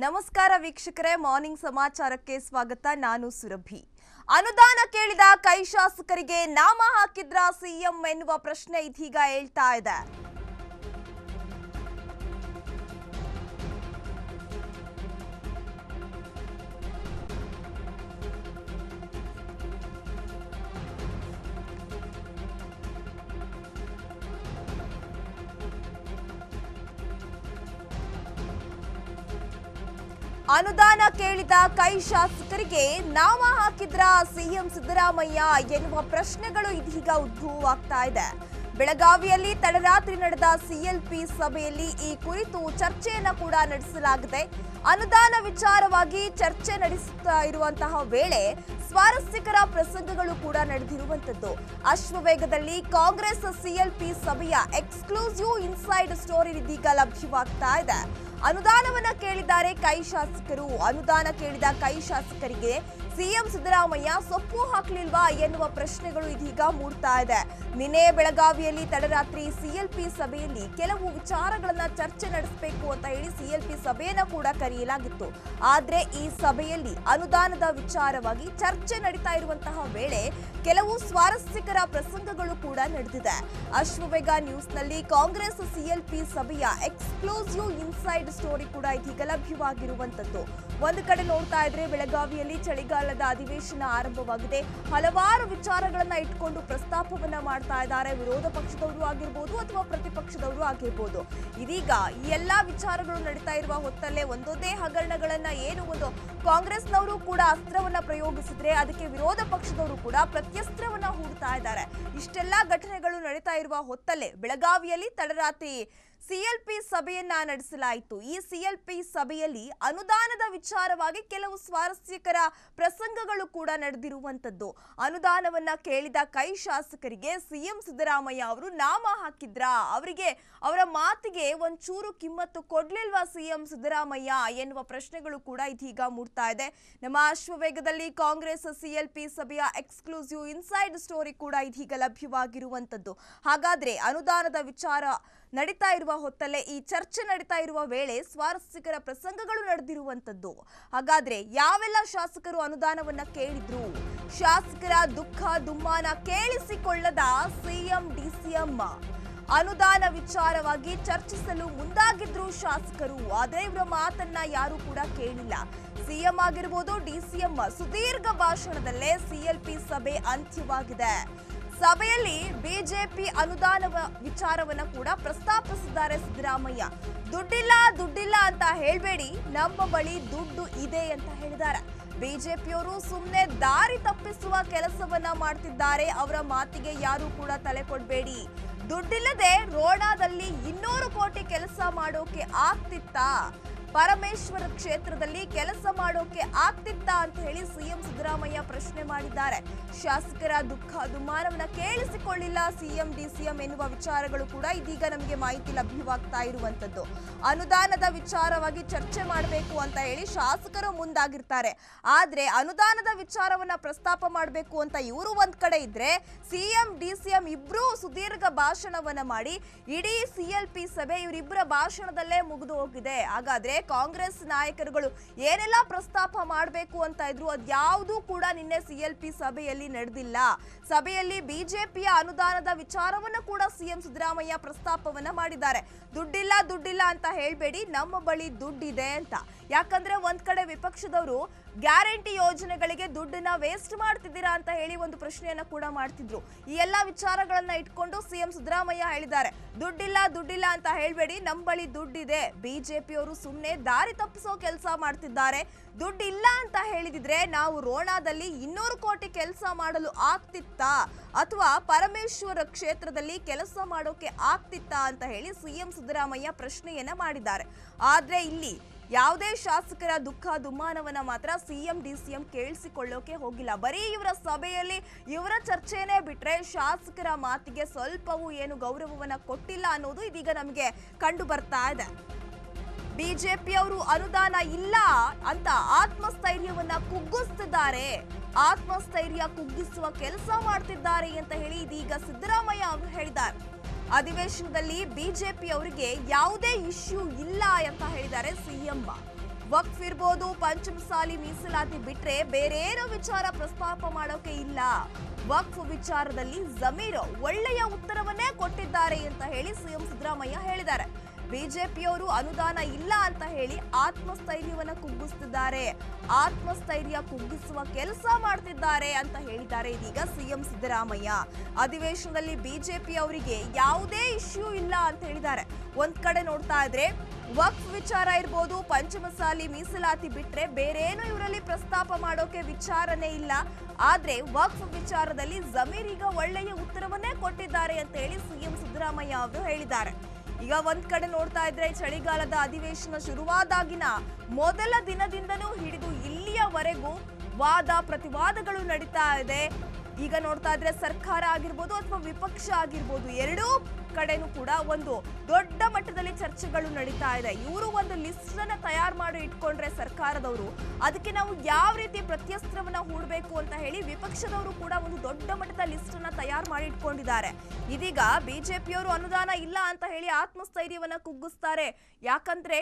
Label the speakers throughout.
Speaker 1: ನಮಸ್ಕಾರ ವೀಕ್ಷಕರೇ, ಮಾರ್ನಿಂಗ್ ಸಮಾಚಾರಕ್ಕೆ ಸ್ವಾಗತ. ನಾನು ಸುರಭಿ. ಅನುದಾನ ಕೇಳಿದ ಕೈ ಶಾಸಕರಿಗೆ ನಾಮ ಹಾಕಿದ್ರ ಸಿಎಂ ಎನ್ನುವ ಪ್ರಶ್ನೆ ಇದೀಗ ಹೇಳ್ತಾ ಇದೆ. ಅನುದಾನ ಕೇಳಿದ ಕೈ ಶಾಸಕರಿಗೆ ನಾಮ ಹಾಕಿದ್ರ ಸಿಎಂ ಸಿದ್ದರಾಮಯ್ಯ ಎನ್ನುವ ಪ್ರಶ್ನೆಗಳು ಇದೀಗ ಉದ್ಭವವಾಗ್ತಾ ಇದೆ. ಬೆಳಗಾವಿಯಲ್ಲಿ ತಡರಾತ್ರಿ ನಡೆದ ಸಿಎಲ್ಪಿ ಸಭೆಯಲ್ಲಿ ಈ ಕುರಿತು ಚರ್ಚೆಯನ್ನ ಕೂಡ ನಡೆಸಲಾಗಿದೆ. ಅನುದಾನ ವಿಚಾರವಾಗಿ ಚರ್ಚೆ ನಡೆಸುತ್ತಾ ಇರುವಂತಹ ವೇಳೆ ಸ್ವಾರಸ್ಯಕರ ಪ್ರಸಂಗಗಳು ಕೂಡ ನಡೆದಿರುವಂತದ್ದು. ಅಶ್ವವೇಗದಲ್ಲಿ ಕಾಂಗ್ರೆಸ್ ಸಿಎಲ್ಪಿ ಸಭೆಯ ಎಕ್ಸ್ಕ್ಲೂಸಿವ್ ಇನ್ಸೈಡ್ ಸ್ಟೋರಿ ಇದೀಗ ಲಭ್ಯವಾಗ್ತಾ ಇದೆ. ಅನುದಾನವನ್ನ ಕೇಳಿದ್ದಾರೆ ಕೈ ಶಾಸಕರು. ಅನುದಾನ ಕೇಳಿದ ಕೈ ಶಾಸಕರಿಗೆ ಸಿಎಂ ಸಿದ್ದರಾಮಯ್ಯ ಸೊಪ್ಪು ಹಾಕಲಿಲ್ವಾ ಎನ್ನುವ ಪ್ರಶ್ನೆಗಳು ಇದೀಗ ಮೂಡ್ತಾ ಇದೆ. ನಿನ್ನೆ ಬೆಳಗಾವಿಯಲ್ಲಿ ತಡರಾತ್ರಿ ಸಿಎಲ್ಪಿ ಸಭೆಯಲ್ಲಿ ಕೆಲವು ವಿಚಾರಗಳನ್ನ ಚರ್ಚೆ ನಡೆಸಬೇಕು ಅಂತ ಹೇಳಿ ಸಿಎಲ್ಪಿ ಸಭೆಯನ್ನ ಕೂಡ ಕರೆಯಲಾಗಿತ್ತು. ಆದ್ರೆ ಈ ಸಭೆಯಲ್ಲಿ ಅನುದಾನದ ವಿಚಾರವಾಗಿ ಚರ್ಚೆ ನಡೀತಾ ಇರುವಂತಹ ವೇಳೆ ಕೆಲವು ಸ್ವಾರಸ್ಯಕರ ಪ್ರಸಂಗಗಳು ಕೂಡ ನಡೆದಿದೆ. ಅಶ್ವವೇಗ ನ್ಯೂಸ್ ನಲ್ಲಿ ಕಾಂಗ್ರೆಸ್ ಸಿಎಲ್ಪಿ ಸಭೆಯ ಎಕ್ಸ್ಕ್ಲೂಸಿವ್ ಇನ್ಸೈಡ್ ಸ್ಟೋರಿ ಕೂಡ ಇದೀಗ ಲಭ್ಯವಾಗಿರುವಂತದ್ದು. ಒಂದು ಕಡೆ ನೋಡ್ತಾ ಇದ್ರೆ ಬೆಳಗಾವಿಯಲ್ಲಿ ಚಳಿಗಾಲದ ಅಧಿವೇಶನ ಆರಂಭವಾಗಿದೆ. ಹಲವಾರು ವಿಚಾರಗಳನ್ನ ಇಟ್ಕೊಂಡು ಪ್ರಸ್ತಾಪವನ್ನ ಮಾಡ್ತಾ ಇದ್ದಾರೆ. ವಿರೋಧ ಪಕ್ಷದವರು ಆಗಿರ್ಬೋದು ಅಥವಾ ಪ್ರತಿಪಕ್ಷದವರು ಆಗಿರ್ಬೋದು. ಇದೀಗ ಈ ಎಲ್ಲಾ ವಿಚಾರಗಳು ನಡೀತಾ ಇರುವ ಹೊತ್ತಲ್ಲೇ ಒಂದೊಂದೇ ಹಗರಣಗಳನ್ನ ಒಂದು ಕಾಂಗ್ರೆಸ್ನವರು ಕೂಡ ಅಸ್ತ್ರವನ್ನ ಪ್ರಯೋಗಿಸಿದ್ರೆ ಅದಕ್ಕೆ ವಿರೋಧ ಪಕ್ಷದವರು ಕೂಡ ಪ್ರತ್ಯಸ್ತ್ರವನ್ನ ಹೂಡ್ತಾ ಇದ್ದಾರೆ. ಇಷ್ಟೆಲ್ಲಾ ಘಟನೆಗಳು ನಡೀತಾ ಇರುವ ಹೊತ್ತಲ್ಲೇ ಬೆಳಗಾವಿಯಲ್ಲಿ ತಡರಾತ್ರಿ ಸಿಎಲ್ಪಿ ಸಭೆಯನ್ನ ನಡೆಸಲಾಯಿತು. ಈ ಸಿಎಲ್ಪಿ ಸಭೆಯಲ್ಲಿ ಅನುದಾನದ ವಿಚಾರವಾಗಿ ಕೆಲವು ಸ್ವಾರಸ್ಯಕರ ಪ್ರಸಂಗಗಳು ಕೂಡ ನಡೆದಿರುವಂತದ್ದು. ಅನುದಾನವನ್ನ ಕೇಳಿದ ಕೈ ಶಾಸಕರಿಗೆ ಸಿಎಂ ಸಿದ್ದರಾಮಯ್ಯ ಅವರು ನಾಮ ಹಾಕಿದ್ರ, ಅವರ ಮಾತಿಗೆ ಒಂಚೂರು ಕಿಮ್ಮತ್ತು ಕೊಡ್ಲಿಲ್ವಾ ಸಿಎಂ ಸಿದ್ದರಾಮಯ್ಯ ಎನ್ನುವ ಪ್ರಶ್ನೆಗಳು ಕೂಡ ಇದೀಗ ಮೂಡ್ತಾ ಇದೆ. ನಮ್ಮ ಅಶ್ವವೇಗದಲ್ಲಿ ಕಾಂಗ್ರೆಸ್ ಸಿಎಲ್ಪಿ ಸಭೆಯ ಎಕ್ಸ್ಕ್ಲೂಸಿವ್ ಇನ್ಸೈಡ್ ಸ್ಟೋರಿ ಕೂಡ ಇದೀಗ ಲಭ್ಯವಾಗಿರುವಂತದ್ದು. ಹಾಗಾದ್ರೆ ಅನುದಾನದ ವಿಚಾರ ನಡೀತಾ ಇರುವ ಹೊತ್ತಲ್ಲೇ ಈ ಚರ್ಚೆ ನಡೀತಾ ಇರುವ ವೇಳೆ ಸ್ವಾರಸ್ಯಕರ ಪ್ರಸಂಗಗಳು ನಡೆದಿರುವಂತದ್ದು. ಹಾಗಾದ್ರೆ ಯಾವೆಲ್ಲ ಶಾಸಕರು ಅನುದಾನವನ್ನ ಕೇಳಿದ್ರು? ಶಾಸಕರ ದುಃಖ ದುಮ್ಮಾನ ಕೇಳಿಸಿಕೊಳ್ಳದ ಸಿಎಂ ಡಿಸಿಎಂ ಅನುದಾನ ವಿಚಾರವಾಗಿ ಚರ್ಚಿಸಲು ಮುಂದಾಗಿದ್ರು ಶಾಸಕರು. ಆದ್ರೆ ಇವರ ಮಾತನ್ನ ಯಾರು ಕೂಡ ಕೇಳಿಲ್ಲ. ಸಿಎಂ ಆಗಿರ್ಬೋದು ಡಿಸಿಎಂ ಸುದೀರ್ಘ ಭಾಷಣದಲ್ಲೇ ಸಿಎಲ್ಪಿ ಸಭೆ ಅಂತ್ಯವಾಗಿದೆ. ಸಭೆಯಲ್ಲಿ ಬಿಜೆಪಿ ಅನುದಾನ ವಿಚಾರವನ್ನ ಕೂಡ ಪ್ರಸ್ತಾಪಿಸಿದ್ದಾರೆ ಸಿದ್ದರಾಮಯ್ಯ. ದುಡ್ಡಿಲ್ಲ ಅಂತ ಹೇಳ್ಬೇಡಿ, ನಮ್ಮ ಬಳಿ ದುಡ್ಡು ಇದೆ ಅಂತ ಹೇಳಿದ್ದಾರೆ. ಬಿಜೆಪಿಯವರು ಸುಮ್ಮನೆ ದಾರಿ ತಪ್ಪಿಸುವ ಕೆಲಸವನ್ನ ಮಾಡ್ತಿದ್ದಾರೆ. ಅವರ ಮಾತಿಗೆ ಯಾರು ಕೂಡ ತಲೆ ಕೊಡಬೇಡಿ. ದುಡ್ಡಿಲ್ಲದೆ ರೋಣಾದಲ್ಲಿ 200 ಕೋಟಿ ಕೆಲಸ ಮಾಡೋಕೆ ಆಗ್ತಿತ್ತಾ? ಪರಮೇಶ್ವರ ಕ್ಷೇತ್ರದಲ್ಲಿ ಕೆಲಸ ಮಾಡೋಕೆ ಆಗ್ತಿತ್ತಾ ಅಂತ ಹೇಳಿ ಸಿಎಂ ಸಿದ್ದರಾಮಯ್ಯ ಪ್ರಶ್ನೆ ಮಾಡಿದ್ದಾರೆ. ಶಾಸಕರ ದುಃಖ ದುಮ್ಮಾನವನ್ನ ಕೇಳಿಸಿಕೊಳ್ಳಿಲ್ಲ ಸಿಎಂ ಡಿಸಿಎಂ ಎನ್ನುವ ವಿಚಾರಗಳು ಕೂಡ ಇದೀಗ ನಮಗೆ ಮಾಹಿತಿ ಲಭ್ಯವಾಗ್ತಾ ಇರುವಂತದ್ದು. ಅನುದಾನದ ವಿಚಾರವಾಗಿ ಚರ್ಚೆ ಮಾಡಬೇಕು ಅಂತ ಹೇಳಿ ಶಾಸಕರು ಮುಂದಾಗಿರ್ತಾರೆ. ಆದ್ರೆ ಅನುದಾನದ ವಿಚಾರವನ್ನ ಪ್ರಸ್ತಾಪ ಮಾಡಬೇಕು ಅಂತ ಇವರು ಒಂದ್ ಕಡೆ ಇದ್ರೆ, ಸಿಎಂ ಡಿಸಿಎಂ ಇಬ್ರು ಸುದೀರ್ಘ ಭಾಷಣವನ್ನ ಮಾಡಿ ಇಡೀ ಸಿಎಲ್ಪಿ ಸಭೆ ಇವರಿಬ್ಬರ ಭಾಷಣದಲ್ಲೇ ಮುಗಿದು ಹೋಗಿದೆ. ಹಾಗಾದ್ರೆ ಕಾಂಗ್ರೆಸ್ ನಾಯಕರುಗಳು ಏನೆಲ್ಲ ಪ್ರಸ್ತಾಪ ಮಾಡಬೇಕು ಅಂತ ಇದ್ರು ಅದ್ಯಾವುದೂ ಕೂಡ ನಿನ್ನೆ ಸಿಎಲ್ಪಿ ಸಭೆಯಲ್ಲಿ ನಡೆದಿಲ್ಲ. ಸಭೆಯಲ್ಲಿ ಬಿಜೆಪಿಯ ಅನುದಾನದ ವಿಚಾರವನ್ನು ಕೂಡ ಸಿಎಂ ಸಿದ್ದರಾಮಯ್ಯ ಪ್ರಸ್ತಾಪವನ್ನ ಮಾಡಿದ್ದಾರೆ. ದುಡ್ಡಿಲ್ಲ ಅಂತ ಹೇಳ್ಬೇಡಿ, ನಮ್ಮ ಬಳಿ ದುಡ್ಡಿದೆ ಅಂತ. ಯಾಕಂದ್ರೆ ಒಂದ್ ಕಡೆ ವಿಪಕ್ಷದವರು ಗ್ಯಾರಂಟಿ ಯೋಜನೆಗಳಿಗೆ ದುಡ್ಡನ್ನ ವೇಸ್ಟ್ ಮಾಡ್ತಿದ್ದೀರಾ ಅಂತ ಹೇಳಿ ಒಂದು ಪ್ರಶ್ನೆಯನ್ನ ಕೂಡ ಮಾಡ್ತಿದ್ರು. ಈ ಎಲ್ಲಾ ವಿಚಾರಗಳನ್ನ ಇಟ್ಕೊಂಡು ಸಿಎಂ ಸಿದ್ದರಾಮಯ್ಯ ಹೇಳಿದ್ದಾರೆ, ದುಡ್ಡಿಲ್ಲ ಅಂತ ಹೇಳ್ಬೇಡಿ, ನಮ್ಮ ಬಳಿ ದುಡ್ಡಿದೆ. ಬಿಜೆಪಿಯವರು ಸುಮ್ಮನೆ ದಾರಿ ತಪ್ಪಿಸೋ ಕೆಲಸ ಮಾಡ್ತಿದ್ದಾರೆ. ದುಡ್ಡಿಲ್ಲ ಅಂತ ಹೇಳಿದಿದ್ರೆ ನಾವು ರೋಣಾದಲ್ಲಿ 200 ಕೋಟಿ ಕೆಲಸ ಮಾಡಲು ಆಗ್ತಿತ್ತಾ ಅಥವಾ ಪರಮೇಶ್ವರ ಕ್ಷೇತ್ರದಲ್ಲಿ ಕೆಲಸ ಮಾಡೋಕೆ ಆಗ್ತಿತ್ತಾ ಅಂತ ಹೇಳಿ ಸಿಎಂ ಸಿದ್ದರಾಮಯ್ಯ ಪ್ರಶ್ನೆಯನ್ನ ಮಾಡಿದ್ದಾರೆ. ಆದ್ರೆ ಇಲ್ಲಿ ಯಾವುದೇ ಶಾಸಕರ ದುಃಖ ದುಮ್ಮಾನವನ್ನ ಮಾತ್ರ ಸಿಎಂ ಡಿಸಿಎಂ ಕೇಳಿಸಿಕೊಳ್ಳೋಕೆ ಹೋಗಿಲ್ಲ. ಬರೀ ಇವರ ಸಭೆಯಲ್ಲಿ ಇವರ ಚರ್ಚೆನೇ ಬಿಟ್ರೆ ಶಾಸಕರ ಮಾತಿಗೆ ಸ್ವಲ್ಪವೂ ಏನು ಗೌರವವನ್ನ ಕೊಟ್ಟಿಲ್ಲ ಅನ್ನೋದು ಇದೀಗ ನಮಗೆ ಕಂಡು ಬರ್ತಾ ಇದೆ. ಬಿಜೆಪಿಯವರು ಅನುದಾನ ಇಲ್ಲ ಅಂತ ಆತ್ಮಸ್ಥೈರ್ಯವನ್ನ ಕುಗ್ಗಿಸ್ತಿದ್ದಾರೆ, ಆತ್ಮಸ್ಥೈರ್ಯ ಕುಗ್ಗಿಸುವ ಕೆಲಸ ಮಾಡ್ತಿದ್ದಾರೆ ಅಂತ ಹೇಳಿ ಇದೀಗ ಸಿದ್ದರಾಮಯ್ಯ ಅವರು ಹೇಳಿದ್ದಾರೆ. ಅಧಿವೇಶನದಲ್ಲಿ ಬಿಜೆಪಿ ಅವರಿಗೆ ಯಾವುದೇ ಇಶ್ಯೂ ಇಲ್ಲ ಅಂತ ಹೇಳಿದ್ದಾರೆ ಸಿಎಂ. ವಕ್ಫ್ ಇರ್ಬೋದು, ಪಂಚಮಸಾಲಿ ಮೀಸಲಾತಿ ಬಿಟ್ರೆ ಬೇರೇನೋ ವಿಚಾರ ಪ್ರಸ್ತಾಪ ಮಾಡೋಕೆ ಇಲ್ಲ. ವಕ್ಫ್ ವಿಚಾರದಲ್ಲಿ ಜಮೀರ್ ಒಳ್ಳೆಯ ಉತ್ತರವನ್ನೇ ಕೊಟ್ಟಿದ್ದಾರೆ ಅಂತ ಹೇಳಿ ಸಿಎಂ ಸಿದ್ದರಾಮಯ್ಯ ಹೇಳಿದ್ದಾರೆ. ಬಿಜೆಪಿಯವರು ಅನುದಾನ ಇಲ್ಲ ಅಂತ ಹೇಳಿ ಆತ್ಮಸ್ಥೈರ್ಯವನ್ನ ಕುಗ್ಗಿಸುತ್ತಿದ್ದಾರೆ, ಆತ್ಮಸ್ಥೈರ್ಯ ಕುಗ್ಗಿಸುವ ಕೆಲಸ ಮಾಡ್ತಿದ್ದಾರೆ ಅಂತ ಹೇಳಿದ್ದಾರೆ ಇದೀಗ ಸಿಎಂ ಸಿದ್ದರಾಮಯ್ಯ. ಅಧಿವೇಶನದಲ್ಲಿ ಬಿಜೆಪಿ ಅವರಿಗೆ ಯಾವುದೇ ಇಶ್ಯೂ ಇಲ್ಲ ಅಂತ ಹೇಳಿದ್ದಾರೆ. ಒಂದ್ ಕಡೆ ನೋಡ್ತಾ ಇದ್ರೆ ವಕ್ಫ್ ವಿಚಾರ ಇರ್ಬೋದು, ಪಂಚಮಸಾಲಿ ಮೀಸಲಾತಿ ಬಿಟ್ರೆ ಬೇರೇನು ಇವರಲ್ಲಿ ಪ್ರಸ್ತಾಪ ಮಾಡೋಕೆ ವಿಚಾರನೇ ಇಲ್ಲ. ಆದ್ರೆ ವಕ್ಫ್ ವಿಚಾರದಲ್ಲಿ ಜಮೀರ್ ಈಗ ಒಳ್ಳೆಯ ಉತ್ತರವನ್ನೇ ಕೊಟ್ಟಿದ್ದಾರೆ ಅಂತ ಹೇಳಿ ಸಿಎಂ ಸಿದ್ದರಾಮಯ್ಯ ಅವರು ಹೇಳಿದ್ದಾರೆ. ಈಗ ಒಂದ್ ಕಡೆ ನೋಡ್ತಾ ಇದ್ರೆ ಚಳಿಗಾಲದ ಅಧಿವೇಶನ ಶುರುವಾದಾಗಿನ ಮೊದಲ ದಿನದಿಂದನೂ ಹಿಡಿದು ಇಲ್ಲಿಯವರೆಗೂ ವಾದ ಪ್ರತಿವಾದಗಳು ನಡೀತಾ ಇದೆ. ಈಗ ನೋಡ್ತಾ ಇದ್ರೆ ಸರ್ಕಾರ ಆಗಿರ್ಬೋದು ಅಥವಾ ವಿಪಕ್ಷ ಆಗಿರ್ಬೋದು, ಎರಡೂ ಕಡೆನೂ ಕೂಡ ಒಂದು ದೊಡ್ಡ ಮಟ್ಟದಲ್ಲಿ ಚರ್ಚೆಗಳು ನಡೀತಾ ಇದೆ. ಇವರು ಒಂದು ಲಿಸ್ಟ್ ಅನ್ನ ತಯಾರು ಮಾಡಿ ಇಟ್ಕೊಂಡ್ರೆ ಸರ್ಕಾರದವರು, ಅದಕ್ಕೆ ನಾವು ಯಾವ ರೀತಿ ಪ್ರತ್ಯಸ್ತ್ರವನ್ನ ಹೂಡಬೇಕು ಅಂತ ಹೇಳಿ ವಿಪಕ್ಷದವರು ಕೂಡ ಒಂದು ದೊಡ್ಡ ಮಟ್ಟದ ಲಿಸ್ಟ್ ಅನ್ನ ತಯಾರು ಮಾಡಿ ಇಟ್ಕೊಂಡಿದ್ದಾರೆ. ಇದೀಗ ಬಿಜೆಪಿಯವರು ಅನುದಾನ ಇಲ್ಲ ಅಂತ ಹೇಳಿ ಆತ್ಮಸ್ಥೈರ್ಯವನ್ನ ಕುಗ್ಗಿಸ್ತಾರೆ. ಯಾಕಂದ್ರೆ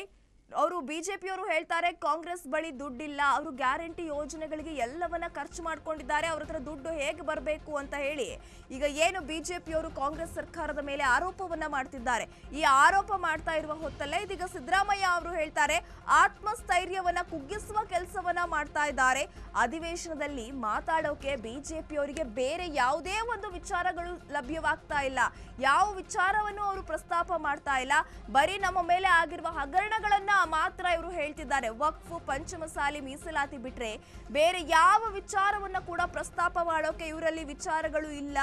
Speaker 1: ಅವರು ಬಿಜೆಪಿಯವರು ಹೇಳ್ತಾರೆ ಕಾಂಗ್ರೆಸ್ ಬಳಿ ದುಡ್ಡಿಲ್ಲ, ಅವರು ಗ್ಯಾರಂಟಿ ಯೋಜನೆಗಳಿಗೆ ಎಲ್ಲವನ್ನ ಖರ್ಚು ಮಾಡ್ಕೊಂಡಿದ್ದಾರೆ, ಅವ್ರ ಹತ್ರ ದುಡ್ಡು ಹೇಗೆ ಬರಬೇಕು ಅಂತ ಹೇಳಿ ಈಗ ಏನು ಬಿಜೆಪಿಯವರು ಕಾಂಗ್ರೆಸ್ ಸರ್ಕಾರದ ಮೇಲೆ ಆರೋಪವನ್ನ ಮಾಡ್ತಿದ್ದಾರೆ. ಈ ಆರೋಪ ಮಾಡ್ತಾ ಇರುವ ಹೊತ್ತಲ್ಲೇ ಇದೀಗ ಸಿದ್ದರಾಮಯ್ಯ ಅವರು ಹೇಳ್ತಾರೆ ಆತ್ಮಸ್ಥೈರ್ಯವನ್ನ ಕುಗ್ಗಿಸುವ ಕೆಲಸವನ್ನ ಮಾಡ್ತಾ ಇದ್ದಾರೆ. ಅಧಿವೇಶನದಲ್ಲಿ ಮಾತಾಡೋಕೆ ಬಿಜೆಪಿಯವರಿಗೆ ಬೇರೆ ಯಾವುದೇ ಒಂದು ವಿಚಾರಗಳು ಲಭ್ಯವಾಗ್ತಾ ಇಲ್ಲ, ಯಾವ ವಿಚಾರವನ್ನು ಅವರು ಪ್ರಸ್ತಾಪ ಮಾಡ್ತಾ ಇಲ್ಲ. ಬರೀ ನಮ್ಮ ಮೇಲೆ ಆಗಿರುವ ಹಗರಣಗಳನ್ನ ಮಾತ್ರ ಇವರು ಹೇಳ್ತಿದ್ದಾರೆ. ವಕ್ಫ್, ಪಂಚಮಸಾಲಿ ಮೀಸಲಾತಿ ಬಿಟ್ರೆ ಬೇರೆ ಯಾವ ವಿಚಾರವನ್ನ ಕೂಡ ಪ್ರಸ್ತಾಪ ಮಾಡೋಕೆ ಇವರಲ್ಲಿ ವಿಚಾರಗಳು ಇಲ್ಲ.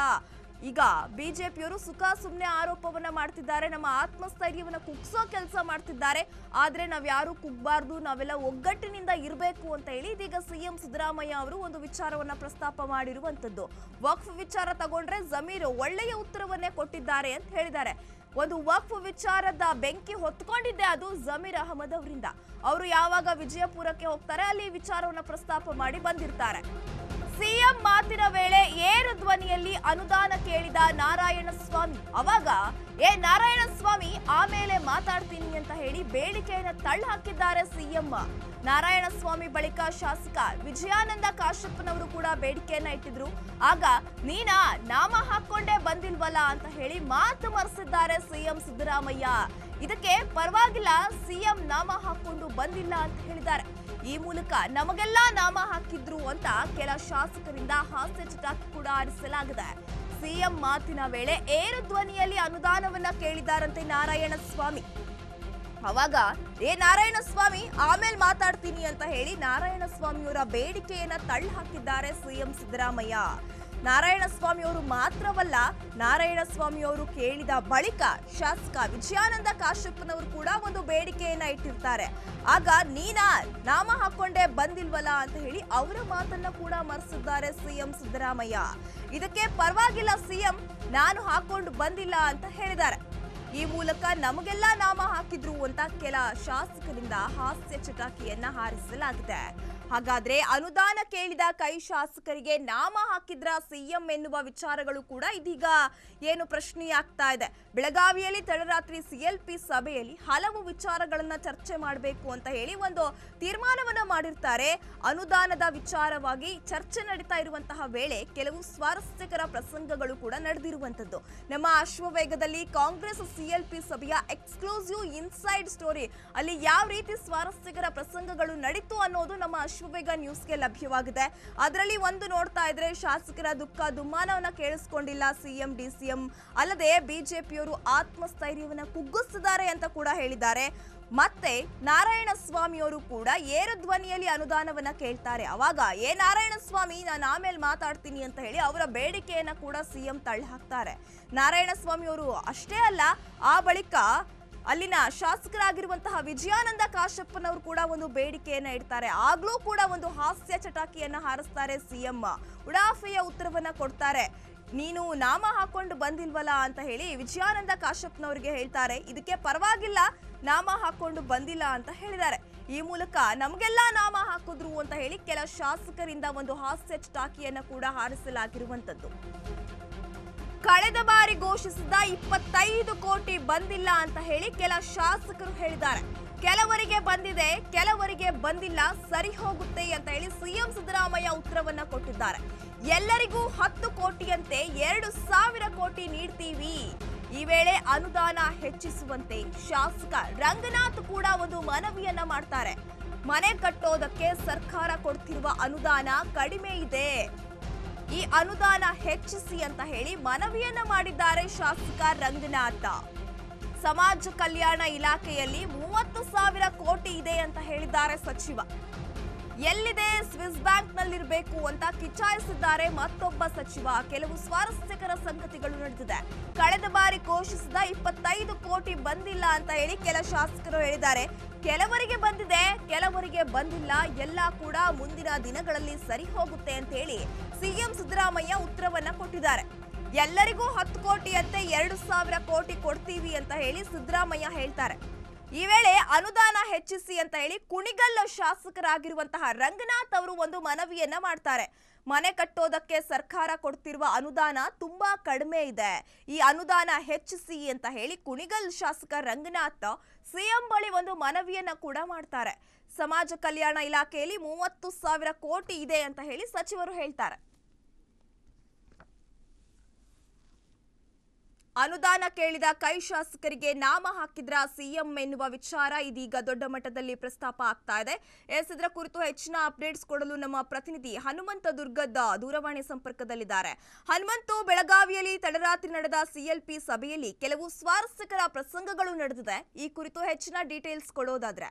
Speaker 1: ಈಗ ಬಿಜೆಪಿಯವರು ಸುಖ ಸುಮ್ಮನೆ ಆರೋಪವನ್ನ ಮಾಡ್ತಿದ್ದಾರೆ, ನಮ್ಮ ಆತ್ಮಸ್ಥೈರ್ಯವನ್ನ ಕುಗ್ಸೋ ಕೆಲಸ ಮಾಡ್ತಿದ್ದಾರೆ. ಆದ್ರೆ ನಾವ್ಯಾರು ಕುಗ್ಬಾರ್ದು, ನಾವೆಲ್ಲ ಒಗ್ಗಟ್ಟಿನಿಂದ ಇರಬೇಕು ಅಂತ ಹೇಳಿ ಇದೀಗ ಸಿಎಂ ಸಿದ್ದರಾಮಯ್ಯ ಅವರು ಒಂದು ವಿಚಾರವನ್ನ ಪ್ರಸ್ತಾಪ ಮಾಡಿರುವಂತದ್ದು. ವಕ್ಫ್ ವಿಚಾರ ತಗೊಂಡ್ರೆ ಜಮೀರ್ ಒಳ್ಳೆಯ ಉತ್ತರವನ್ನೇ ಕೊಟ್ಟಿದ್ದಾರೆ ಅಂತ ಹೇಳಿದ್ದಾರೆ. ಒಂದು ವಕ್ಫ್ ವಿಚಾರದ ಬೆಂಕಿ ಹೊತ್ಕೊಂಡಿದ್ದೆ ಅದು ಜಮೀರ್ ಅಹಮದ್ ಅವರಿಂದ. ಅವರು ಯಾವಾಗ ವಿಜಯಪುರಕ್ಕೆ ಹೋಗ್ತಾರೆ ಅಲ್ಲಿ ವಿಚಾರವನ್ನ ಪ್ರಸ್ತಾಪ ಮಾಡಿ ಬಂದಿರ್ತಾರೆ. ಸಿಎಂ ಮಾತಿನ ವೇಳೆ ಏರು ಧ್ವನಿಯಲ್ಲಿ ಅನುದಾನ ಕೇಳಿದ ನಾರಾಯಣಸ್ವಾಮಿ. ಅವಾಗ ನಾರಾಯಣಸ್ವಾಮಿ ಆಮೇಲೆ ಮಾತಾಡ್ತೀನಿ ಅಂತ ಹೇಳಿ ಬೇಡಿಕೆಯನ್ನ ತಳ್ಳಿ ಹಾಕಿದ್ದಾರೆ ಸಿಎಂ. ನಾರಾಯಣಸ್ವಾಮಿ ಬಳಿಕ ಶಾಸಕ ವಿಜಯಾನಂದ ಕಾಶ್ಯಪ್ಪನವರು ಕೂಡ ಬೇಡಿಕೆಯನ್ನ ಇಟ್ಟಿದ್ರು. ಆಗ ನೀನಾ ನಾಮ ಹಾಕೊಂಡೇ ಬಂದಿಲ್ವಲ್ಲ ಅಂತ ಹೇಳಿ ಮಾತು ಮರೆಸಿದ್ದಾರೆ ಸಿಎಂ ಸಿದ್ದರಾಮಯ್ಯ. ಇದಕ್ಕೆ ಪರವಾಗಿಲ್ಲ, ಸಿಎಂ ನಾಮ ಹಾಕೊಂಡು ಬಂದಿಲ್ಲ ಅಂತ ಹೇಳಿದ್ದಾರೆ. ಈ ಮೂಲಕ ನಮಗೆಲ್ಲ ನಾಮ ಹಾಕಿದ್ರು ಅಂತ ಕೆಲ ಶಾಸಕರಿಂದ ಹಾಸ್ಯ ಚಟಾಕಿ ಕೂಡ ಆಡಿಸಲಾಗಿದೆ. ಸಿಎಂ ಮಾತಿನ ವೇಳೆ ಏರು ಧ್ವನಿಯಲ್ಲಿ ಅನುದಾನವನ್ನ ಕೇಳಿದಾರಂತೆ ನಾರಾಯಣಸ್ವಾಮಿ. ಅವಾಗ ನಾರಾಯಣಸ್ವಾಮಿ ಆಮೇಲೆ ಮಾತಾಡ್ತೀನಿ ಅಂತ ಹೇಳಿ ನಾರಾಯಣಸ್ವಾಮಿಯವರ ಬೇಡಿಕೆಯನ್ನ ತಳ್ಳಿ ಹಾಕಿದ್ದಾರೆ ಸಿಎಂ ಸಿದ್ದರಾಮಯ್ಯ. ನಾರಾಯಣಸ್ವಾಮಿ ಅವರು ಮಾತ್ರವಲ್ಲ, ನಾರಾಯಣಸ್ವಾಮಿ ಅವರು ಕೇಳಿದ ಬಳಿಕ ಶಾಸಕ ವಿಜಯಾನಂದ ಕಾಶ್ಯಪ್ಪನವರು ಕೂಡ ಒಂದು ಬೇಡಿಕೆಯನ್ನ ಇಟ್ಟಿರ್ತಾರೆ. ಆಗ ನೀನಾ ನಾಮ ಹಾಕೊಂಡೇ ಬಂದಿಲ್ವಲ್ಲ ಅಂತ ಹೇಳಿ ಅವರ ಮಾತನ್ನ ಕೂಡ ಮರೆಸಿದ್ದಾರೆ ಸಿಎಂ ಸಿದ್ದರಾಮಯ್ಯ. ಇದಕ್ಕೆ ಪರವಾಗಿಲ್ಲ, ಸಿಎಂ ನಾನು ಹಾಕೊಂಡು ಬಂದಿಲ್ಲ ಅಂತ ಹೇಳಿದ್ದಾರೆ. ಈ ಮೂಲಕ ನಮಗೆಲ್ಲ ನಾಮ ಹಾಕಿದ್ರು ಅಂತ ಕೆಲ ಶಾಸಕರಿಂದ ಹಾಸ್ಯ ಚಟಾಕಿಯನ್ನ ಹಾರಿಸಲಾಗಿದೆ. ಹಾಗಾದ್ರೆ ಅನುದಾನ ಕೇಳಿದ ಕೈ ಶಾಸಕರಿಗೆ ನಾಮ ಹಾಕಿದ್ರ ಸಿಎಂ ಎನ್ನುವ ವಿಚಾರಗಳು ಕೂಡ ಇದೀಗ ಏನು ಪ್ರಶ್ನೆಯಾಗ್ತಾ ಇದೆ. ಬೆಳಗಾವಿಯಲ್ಲಿ ತಡರಾತ್ರಿ ಸಿಎಲ್ಪಿ ಸಭೆಯಲ್ಲಿ ಹಲವು ವಿಚಾರಗಳನ್ನ ಚರ್ಚೆ ಮಾಡಬೇಕು ಅಂತ ಹೇಳಿ ಒಂದು ತೀರ್ಮಾನವನ್ನ ಮಾಡಿರ್ತಾರೆ. ಅನುದಾನದ ವಿಚಾರವಾಗಿ ಚರ್ಚೆ ನಡೀತಾ ಇರುವಂತಹ ವೇಳೆ ಕೆಲವು ಸ್ವಾರಸ್ಯಕರ ಪ್ರಸಂಗಗಳು ಕೂಡ ನಡೆದಿರುವಂತದ್ದು. ನಮ್ಮ ಅಶ್ವವೇಗದಲ್ಲಿ ಕಾಂಗ್ರೆಸ್ ಸಿಎಲ್ಪಿ ಸಭೆಯ ಎಕ್ಸ್ಕ್ಲೂಸಿವ್ ಇನ್ಸೈಡ್ ಸ್ಟೋರಿ, ಅಲ್ಲಿ ಯಾವ ರೀತಿ ಸ್ವಾರಸ್ಯಕರ ಪ್ರಸಂಗಗಳು ನಡೀತು ಅನ್ನೋದು ನಮ್ಮ ಅಶ್ವವೇಗ ನ್ಯೂಸ್ಗೆ ಲಭ್ಯವಾಗಿದೆ. ಅದರಲ್ಲಿ ಒಂದು ನೋಡ್ತಾ ಇದ್ರೆ ಶಾಸಕರ ದುಃಖ ದುಮ್ಮಾನವನ್ನ ಕೇಳಿಸ್ಕೊಂಡಿಲ್ಲ ಸಿಎಂ ಡಿಸಿಎಂ, ಅಲ್ಲದೆ ಬಿಜೆಪಿಯವರು ಆತ್ಮಸ್ಥೈರ್ಯವನ್ನ ಕುಗ್ಗಿಸಿದ್ದಾರೆ ಅಂತ ಕೂಡ ಹೇಳಿದ್ದಾರೆ. ಮತ್ತೆ ನಾರಾಯಣಸ್ವಾಮಿ ಅವರು ಕೂಡ ಏರು ಧ್ವನಿಯಲ್ಲಿ ಅನುದಾನವನ್ನ ಕೇಳ್ತಾರೆ. ಅವಾಗ ನಾರಾಯಣಸ್ವಾಮಿ ನಾನು ಆಮೇಲೆ ಮಾತಾಡ್ತೀನಿ ಅಂತ ಹೇಳಿ ಅವರ ಬೇಡಿಕೆಯನ್ನ ಕೂಡ ಸಿಎಂ ತಳ್ಳಿ ಹಾಕ್ತಾರೆ. ನಾರಾಯಣಸ್ವಾಮಿ ಅವರು ಅಷ್ಟೇ ಅಲ್ಲ, ಆ ಬಳಿಕ ಅಲ್ಲಿನ ಶಾಸಕರಾಗಿರುವಂತಹ ವಿಜಯಾನಂದ ಕಾಶ್ಯಪ್ಪನವರು ಕೂಡ ಒಂದು ಬೇಡಿಕೆಯನ್ನ ಇಡ್ತಾರೆ. ಆಗ್ಲೂ ಕೂಡ ಒಂದು ಹಾಸ್ಯ ಚಟಾಕಿಯನ್ನ ಹಾರಿಸ್ತಾರೆ ಸಿಎಂ. ಉಡಾಫೆಯ ಉತ್ತರವನ್ನ ಕೊಡ್ತಾರೆ. ನೀನು ನಾಮ ಹಾಕೊಂಡು ಬಂದಿಲ್ವಲ್ಲ ಅಂತ ಹೇಳಿ ವಿಜಯಾನಂದ ಕಾಶ್ಯಪ್ಪನವರಿಗೆ ಹೇಳ್ತಾರೆ. ಇದಕ್ಕೆ ಪರವಾಗಿಲ್ಲ, ನಾಮ ಹಾಕೊಂಡು ಬಂದಿಲ್ಲ ಅಂತ ಹೇಳಿದ್ದಾರೆ. ಈ ಮೂಲಕ ನಮಗೆಲ್ಲ ನಾಮ ಹಾಕಿದ್ರು ಅಂತ ಹೇಳಿ ಕೆಲ ಶಾಸಕರಿಂದ ಒಂದು ಹಾಸ್ಯ ಚಟಾಕಿಯನ್ನ ಕೂಡ ಹಾರಿಸಲಾಗಿರುವಂತದ್ದು. ಕಳೆದ ಬಾರಿ ಘೋಷಿಸಿದ 25 ಕೋಟಿ ಬಂದಿಲ್ಲ ಅಂತ ಹೇಳಿ ಕೆಲ ಶಾಸಕರು ಹೇಳಿದ್ದಾರೆ. ಕೆಲವರಿಗೆ ಬಂದಿದೆ, ಕೆಲವರಿಗೆ ಬಂದಿಲ್ಲ, ಸರಿ ಹೋಗುತ್ತೆ ಅಂತ ಹೇಳಿ ಸಿಎಂ ಸಿದ್ದರಾಮಯ್ಯ ಉತ್ತರವನ್ನ ಕೊಟ್ಟಿದ್ದಾರೆ. ಎಲ್ಲರಿಗೂ 10 ಕೋಟಿಯಂತೆ 2,000 ಕೋಟಿ ನೀಡ್ತೀವಿ. ಈ ವೇಳೆ ಅನುದಾನ ಹೆಚ್ಚಿಸುವಂತೆ ಶಾಸಕ ರಂಗನಾಥ್ ಕೂಡ ಒಂದು ಮನವಿಯನ್ನ ಮಾಡ್ತಾರೆ. ಮನೆ ಕಟ್ಟೋದಕ್ಕೆ ಸರ್ಕಾರ ಕೊಡ್ತಿರುವ ಅನುದಾನ ಕಡಿಮೆ ಇದೆ, ಈ ಅನುದಾನ ಹೆಚ್ಚಿಸಿ ಅಂತ ಹೇಳಿ ಮನವಿಯನ್ನ ಮಾಡಿದ್ದಾರೆ ಶಾಸಕ ರಂಗನಾಥ್. ಸಮಾಜ ಕಲ್ಯಾಣ ಇಲಾಖೆಯಲ್ಲಿ 30,000 ಕೋಟಿ ಇದೆ ಅಂತ ಹೇಳಿದ್ದಾರೆ ಸಚಿವ. ಎಲ್ಲಿದೆ, ಸ್ವಿಸ್ ಬ್ಯಾಂಕ್ ನಲ್ಲಿರಬೇಕು ಅಂತ ಕಿಚಾಯಿಸಿದ್ದಾರೆ ಮತ್ತೊಬ್ಬ ಸಚಿವ. ಕೆಲವು ಸ್ವಾರಸ್ಯಕರ ಸಂಗತಿಗಳು ನಡೆದಿದೆ. ಕಳೆದ ಬಾರಿ ಘೋಷಿಸಿದ 25 ಕೋಟಿ ಬಂದಿಲ್ಲ ಅಂತ ಹೇಳಿ ಕೆಲ ಶಾಸಕರು ಹೇಳಿದ್ದಾರೆ. ಕೆಲವರಿಗೆ ಬಂದಿದೆ, ಕೆಲವರಿಗೆ ಬಂದಿಲ್ಲ, ಎಲ್ಲ ಕೂಡ ಮುಂದಿನ ದಿನಗಳಲ್ಲಿ ಸರಿ ಹೋಗುತ್ತೆ ಅಂತ ಹೇಳಿ ಸಿಎಂ ಸಿದ್ದರಾಮಯ್ಯ ಉತ್ತರವನ್ನ ಕೊಟ್ಟಿದ್ದಾರೆ. ಎಲ್ಲರಿಗೂ 10 ಕೋಟಿಯಂತೆ 2,000 ಕೋಟಿ ಕೊಡ್ತೀವಿ ಅಂತ ಹೇಳಿ ಸಿದ್ದರಾಮಯ್ಯ ಹೇಳ್ತಾರೆ. ಈ ವೇಳೆ ಅನುದಾನ ಹೆಚ್ಚಿಸಿ ಅಂತ ಹೇಳಿ ಕುಣಿಗಲ್ ಶಾಸಕರಾಗಿರುವಂತಹ ರಂಗನಾಥ್ ಅವರು ಒಂದು ಮನವಿಯನ್ನ ಮಾಡ್ತಾರೆ. ಮನೆ ಕಟ್ಟೋದಕ್ಕೆ ಸರ್ಕಾರ ಕೊಡ್ತಿರುವ ಅನುದಾನ ತುಂಬಾ ಕಡಿಮೆ ಇದೆ, ಈ ಅನುದಾನ ಹೆಚ್ಚಿಸಿ ಅಂತ ಹೇಳಿ ಕುಣಿಗಲ್ ಶಾಸಕ ರಂಗನಾಥ್ ಸಿಎಂ ಬಳಿ ಒಂದು ಮನವಿಯನ್ನ ಕೂಡ ಮಾಡ್ತಾರೆ. ಸಮಾಜ ಕಲ್ಯಾಣ ಇಲಾಖೆಯಲ್ಲಿ 30,000 ಕೋಟಿ ಇದೆ ಅಂತ ಹೇಳಿ ಸಚಿವರು ಹೇಳ್ತಾರೆ. ಅನುದಾನ ಕೇಳಿದ ಕೈ ಶಾಸಕರಿಗೆ ನಾಮ ಹಾಕಿದ್ರ ಸಿಎಂ ಎನ್ನುವ ವಿಚಾರ ಇದೀಗ ದೊಡ್ಡ ಮಟ್ಟದಲ್ಲಿ ಪ್ರಸ್ತಾಪ ಆಗ್ತಾ ಇದೆ. ಇದರ ಕುರಿತು ಹೆಚ್ಚಿನ ಅಪ್ಡೇಟ್ಸ್ ಕೊಡಲು ನಮ್ಮ ಪ್ರತಿನಿಧಿ ಹನುಮಂತ ದುರ್ಗದ ದೂರವಾಣಿ ಸಂಪರ್ಕದಲ್ಲಿದ್ದಾರೆ. ಹನುಮಂತು, ಬೆಳಗಾವಿಯಲ್ಲಿ ತಡರಾತ್ರಿ ನಡೆದ ಸಿಎಲ್ಪಿ ಸಭೆಯಲ್ಲಿ ಕೆಲವು ಸ್ವಾರಸ್ಯಕರ ಪ್ರಸಂಗಗಳು ನಡೆದಿದೆ. ಈ ಕುರಿತು ಹೆಚ್ಚಿನ ಡೀಟೇಲ್ಸ್ ಕೊಡೋದಾದ್ರೆ.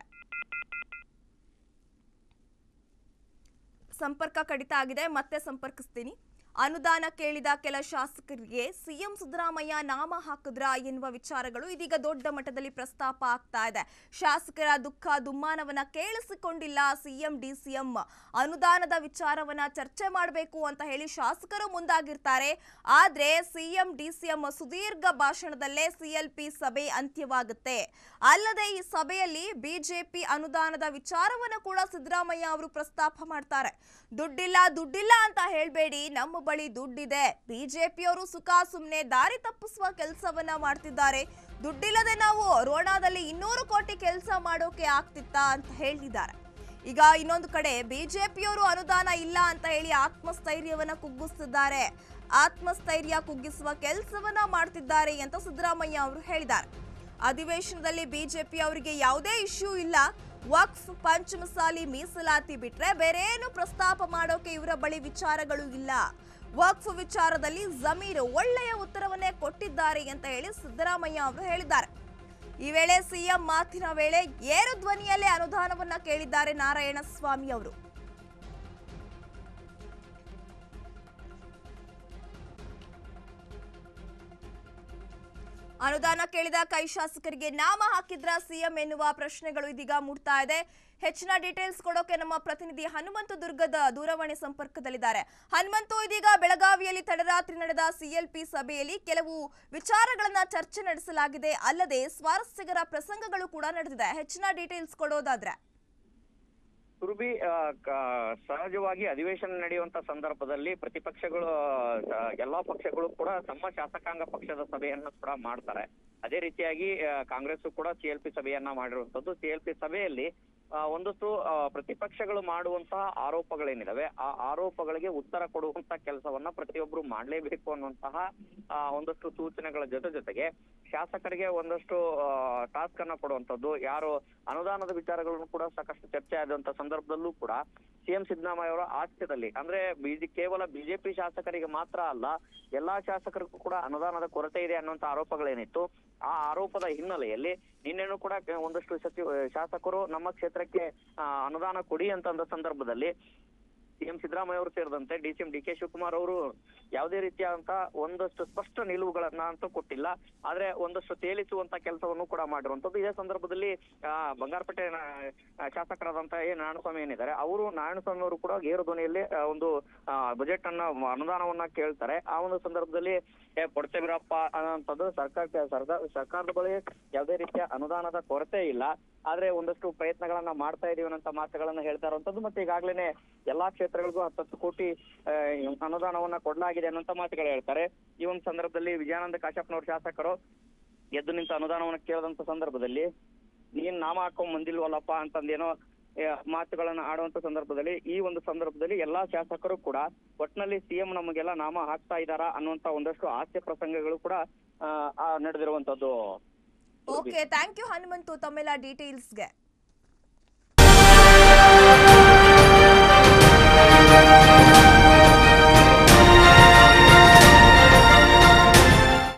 Speaker 1: ಸಂಪರ್ಕ ಕಡಿತ ಆಗಿದೆ, ಮತ್ತೆ ಸಂಪರ್ಕಿಸ್ತೀನಿ. ಅನುದಾನ ಕೇಳಿದ ಕೆಲ ಶಾಸಕರಿಗೆ ಸಿಎಂ ಸಿದ್ದರಾಮಯ್ಯ ನಾಮ ಹಾಕಿದ್ರ ಎನ್ನುವ ವಿಚಾರಗಳು ಇದೀಗ ದೊಡ್ಡ ಮಟ್ಟದಲ್ಲಿ ಪ್ರಸ್ತಾಪ ಆಗ್ತಾ ಇದೆ. ಶಾಸಕರ ದುಃಖ ದುಮ್ಮಾನವನ್ನ ಕೇಳಿಸಿಕೊಂಡಿಲ್ಲ ಸಿಎಂ ಡಿಸಿಎಂ. ಅನುದಾನದ ವಿಚಾರವನ್ನ ಚರ್ಚೆ ಮಾಡಬೇಕು ಅಂತ ಹೇಳಿ ಶಾಸಕರು ಮುಂದಾಗಿರ್ತಾರೆ. ಆದ್ರೆ ಸಿಎಂ ಡಿಸಿಎಂ ಸುದೀರ್ಘ ಭಾಷಣದಲ್ಲೇ ಸಿಎಲ್ಪಿ ಸಭೆ ಅಂತ್ಯವಾಗುತ್ತೆ. ಅಲ್ಲದೆ ಈ ಸಭೆಯಲ್ಲಿ ಬಿಜೆಪಿ ಅನುದಾನದ ವಿಚಾರವನ್ನ ಕೂಡ ಸಿದ್ದರಾಮಯ್ಯ ಅವರು ಪ್ರಸ್ತಾಪ ಮಾಡ್ತಾರೆ. ದುಡ್ಡಿಲ್ಲ ಅಂತ ಹೇಳ್ಬೇಡಿ, ನಮ್ಮ ಬಳಿ ದುಡ್ಡಿದೆ. ಬಿಜೆಪಿಯವರು ಸುಖ ಸುಮ್ನೆ ದಾರಿ ತಪ್ಪಿಸುವ ಕೆಲಸವನ್ನ ಮಾಡ್ತಿದ್ದಾರೆ. ದುಡ್ಡಿಲ್ಲದೆ ನಾವು ರೋಣಾದಲ್ಲಿ 200 ಕೋಟಿ ಕೆಲಸ ಮಾಡೋಕೆ ಆಗ್ತಿತ್ತಾ ಅಂತ ಹೇಳಿದ್ದಾರೆ. ಈಗ ಇನ್ನೊಂದು ಕಡೆ ಬಿಜೆಪಿಯವರು ಅನುದಾನ ಇಲ್ಲ ಅಂತ ಹೇಳಿ ಆತ್ಮಸ್ಥೈರ್ಯವನ್ನ ಕುಗ್ಗಿಸುತ್ತಿದ್ದಾರೆ. ಆತ್ಮಸ್ಥೈರ್ಯ ಕುಗ್ಗಿಸುವ ಕೆಲಸವನ್ನ ಮಾಡ್ತಿದ್ದಾರೆ ಅಂತ ಸಿದ್ದರಾಮಯ್ಯ ಅವರು ಹೇಳಿದ್ದಾರೆ. ಅಧಿವೇಶನದಲ್ಲಿ ಬಿಜೆಪಿ ಅವರಿಗೆ ಯಾವುದೇ ಇಶ್ಯೂ ಇಲ್ಲ. ವಕ್ಫ್, ಪಂಚಮಸಾಲಿ, ಮೀಸಲಾತಿ ಬಿಟ್ರೆ ಬೇರೇನು ಪ್ರಸ್ತಾಪ ಮಾಡೋಕೆ ಇವರ ಬಳಿ ವಿಚಾರಗಳು ಇಲ್ಲ. ವಕ್ಫ್ ವಿಚಾರದಲ್ಲಿ ಜಮೀರ್ ಒಳ್ಳೆಯ ಉತ್ತರವನ್ನೇ ಕೊಟ್ಟಿದ್ದಾರೆ ಅಂತ ಹೇಳಿ ಸಿದ್ದರಾಮಯ್ಯ ಅವರು ಹೇಳಿದ್ದಾರೆ. ಈ ವೇಳೆ ಸಿಎಂ ಮಾತಿನ ವೇಳೆ ಏರು ಧ್ವನಿಯಲ್ಲೇ ಅನುದಾನವನ್ನ ಕೇಳಿದ್ದಾರೆ ನಾರಾಯಣಸ್ವಾಮಿ ಅವರು. ಅನುದಾನ ಕೇಳಿದ ಕೈ ಶಾಸಕರಿಗೆ ನಾಮ ಹಾಕಿದ್ರ ಸಿಎಂ ಎನ್ನುವ ಪ್ರಶ್ನೆಗಳು ಇದೀಗ ಮೂಡ್ತಾ ಇದೆ. ಹೆಚ್ಚಿನ ಡೀಟೇಲ್ಸ್ ಕೊಡೋಕೆ ನಮ್ಮ ಪ್ರತಿನಿಧಿ ಹನುಮಂತ ದುರ್ಗದ ದೂರವಾಣಿ ಸಂಪರ್ಕದಲ್ಲಿದ್ದಾರೆ. ಹನುಮಂತು, ಇದೀಗ ಬೆಳಗಾವಿಯಲ್ಲಿ ತಡರಾತ್ರಿ ನಡೆದ ಸಿಎಲ್ಪಿ ಸಭೆಯಲ್ಲಿ ಕೆಲವು ವಿಚಾರಗಳನ್ನ ಚರ್ಚೆ ನಡೆಸಲಾಗಿದೆ. ಅಲ್ಲದೆ ಸ್ವಾರಸ್ಯಕರ ಪ್ರಸಂಗಗಳು ಕೂಡ ನಡೆದಿದೆ. ಹೆಚ್ಚಿನ ಡೀಟೇಲ್ಸ್ ಕೊಡೋದಾದ್ರೆ.
Speaker 2: ಸುರಭಿ, ಸಹಜವಾಗಿ ಅಧಿವೇಶನ ನಡೆಯುವಂತ ಸಂದರ್ಭದಲ್ಲಿ ಪ್ರತಿಪಕ್ಷಗಳು ಎಲ್ಲಾ ಪಕ್ಷಗಳು ಕೂಡ ತಮ್ಮ ಶಾಸಕಾಂಗ ಪಕ್ಷದ ಸಭೆಯನ್ನು ಕೂಡ ಮಾಡ್ತಾರೆ. ಅದೇ ರೀತಿಯಾಗಿ ಕಾಂಗ್ರೆಸ್ ಕೂಡ ಸಿಎಲ್ಪಿ ಸಭೆಯನ್ನ ಮಾಡಿರುವಂತದ್ದು. ಸಿಎಲ್ಪಿ ಸಭೆಯಲ್ಲಿ ಒಂದಷ್ಟು ಪ್ರತಿಪಕ್ಷಗಳು ಮಾಡುವಂತಹ ಆರೋಪಗಳೇನಿದಾವೆ ಆ ಆರೋಪಗಳಿಗೆ ಉತ್ತರ ಕೊಡುವಂತ ಕೆಲಸವನ್ನ ಪ್ರತಿಯೊಬ್ರು ಮಾಡ್ಲೇಬೇಕು ಅನ್ನುವಂತಹ ಒಂದಷ್ಟು ಸೂಚನೆಗಳ ಜೊತೆಗೆ ಶಾಸಕರಿಗೆ ಒಂದಷ್ಟು ಟಾಸ್ಕ್ ಅನ್ನ ಕೊಡುವಂತದ್ದು. ಯಾರು ಅನುದಾನದ ವಿಚಾರಗಳನ್ನು ಕೂಡ ಸಾಕಷ್ಟು ಚರ್ಚೆ ಆದಂತ ಸಂದರ್ಭದಲ್ಲೂ ಕೂಡ ಸಿಎಂ ಸಿದ್ದರಾಮಯ್ಯ ಅವರ ಆಶ್ರಯದಲ್ಲಿ ಅಂದ್ರೆ ಕೇವಲ ಬಿಜೆಪಿ ಶಾಸಕರಿಗೆ ಮಾತ್ರ ಅಲ್ಲ, ಎಲ್ಲಾ ಶಾಸಕರಿಗೂ ಕೂಡ ಅನುದಾನದ ಕೊರತೆ ಇದೆ ಅನ್ನುವಂತ ಆರೋಪಗಳೇನಿತ್ತು. ಆ ಆರೋಪದ ಹಿನ್ನೆಲೆಯಲ್ಲಿ ನಿನ್ನೆನೂ ಕೂಡ ಒಂದಷ್ಟು ಶಾಸಕರು ನಮ್ಮ ಕ್ಷೇತ್ರಕ್ಕೆ ಅನುದಾನ ಕೊಡಿ ಅಂತಂದ ಸಂದರ್ಭದಲ್ಲಿ ಸಿಎಂ ಸಿದ್ದರಾಮಯ್ಯ ಅವರು ಸೇರಿದಂತೆ ಡಿಸಿಎಂ ಡಿ ಕೆ ಶಿವಕುಮಾರ್ ಅವರು ಯಾವುದೇ ರೀತಿಯಾದಂತ ಒಂದಷ್ಟು ಸ್ಪಷ್ಟ ನಿಲುವುಗಳನ್ನ ಅಂತೂ ಕೊಟ್ಟಿಲ್ಲ. ಆದ್ರೆ ಒಂದಷ್ಟು ತೇಲಿಸುವಂತ ಕೆಲಸವನ್ನು ಕೂಡ ಮಾಡಿರುವಂತದ್ದು. ಇದೇ ಸಂದರ್ಭದಲ್ಲಿ ಬಂಗಾರಪೇಟೆ ಶಾಸಕರಾದಂತ ನಾರಾಯಣಸ್ವಾಮಿ ಏನಿದ್ದಾರೆ ಅವರು ನಾರಾಯಣಸ್ವಾಮಿ ಅವರು ಕೂಡ ಗೇರು ಧ್ವನಿಯಲ್ಲಿ ಒಂದು ಬಜೆಟ್ ಅನ್ನ ಅನುದಾನವನ್ನ ಕೇಳ್ತಾರೆ. ಆ ಒಂದು ಸಂದರ್ಭದಲ್ಲಿ ಕೊಡ್ತೇವಿರಪ್ಪ ಅನ್ನೋಂಥದ್ದು ಸರ್ಕಾರದ ಬಳಿ ಯಾವುದೇ ರೀತಿಯ ಅನುದಾನದ ಕೊರತೆ ಇಲ್ಲ, ಆದ್ರೆ ಒಂದಷ್ಟು ಪ್ರಯತ್ನಗಳನ್ನ ಮಾಡ್ತಾ ಇದೀವಿ ಅನ್ನೋ ಮಾತುಗಳನ್ನ ಹೇಳ್ತಾ ಇರುವಂತದ್ದು. ಮತ್ತೆ ಈಗಾಗ್ಲೇನೆ ಎಲ್ಲಾ ಕ್ಷೇತ್ರಗಳಿಗೂ 10 ಕೋಟಿ ಅನುದಾನವನ್ನ ಕೊಡ್ಲಾಗಿದೆ ಅನ್ನೋಂತ ಮಾತುಗಳು ಹೇಳ್ತಾರೆ. ಈ ಒಂದು ಸಂದರ್ಭದಲ್ಲಿ ವಿಜಯಾನಂದ ಕಾಶ್ಯಪ್ನವ್ರ ಶಾಸಕರು ಎದ್ದು ನಿಂತ ಅನುದಾನವನ್ನ ಕೇಳದಂತ ಸಂದರ್ಭದಲ್ಲಿ ನೀನ್ ನಾಮ ಹಾಕೊಂಡ್ ಬಂದಿಲ್ವಲ್ಲಪ್ಪ ಅಂತಂದೇನೋ ಮಾತುಗಳನ್ನ ಆಡುವಂತ ಸಂದರ್ಭದಲ್ಲಿ ಈ ಒಂದು ಸಂದರ್ಭದಲ್ಲಿ ಎಲ್ಲಾ ಶಾಸಕರು ಕೂಡ ಒಟ್ನಲ್ಲಿ ಸಿಎಂ ನಮಗೆಲ್ಲ ನಾಮ ಹಾಕ್ತಾ ಇದಾರ ಅನ್ನುವಂತ ಒಂದಷ್ಟು ಹಾಸ್ಯ ಪ್ರಸಂಗಗಳು ಕೂಡ ನಡೆದಿರುವಂತದ್ದು.
Speaker 1: ಓಕೆ, ಥ್ಯಾಂಕ್ ಯು ಹನುಮಂತು ತಮ್ಮೆಲ್ಲ ಡೀಟೇಲ್ಸ್ಗೆ.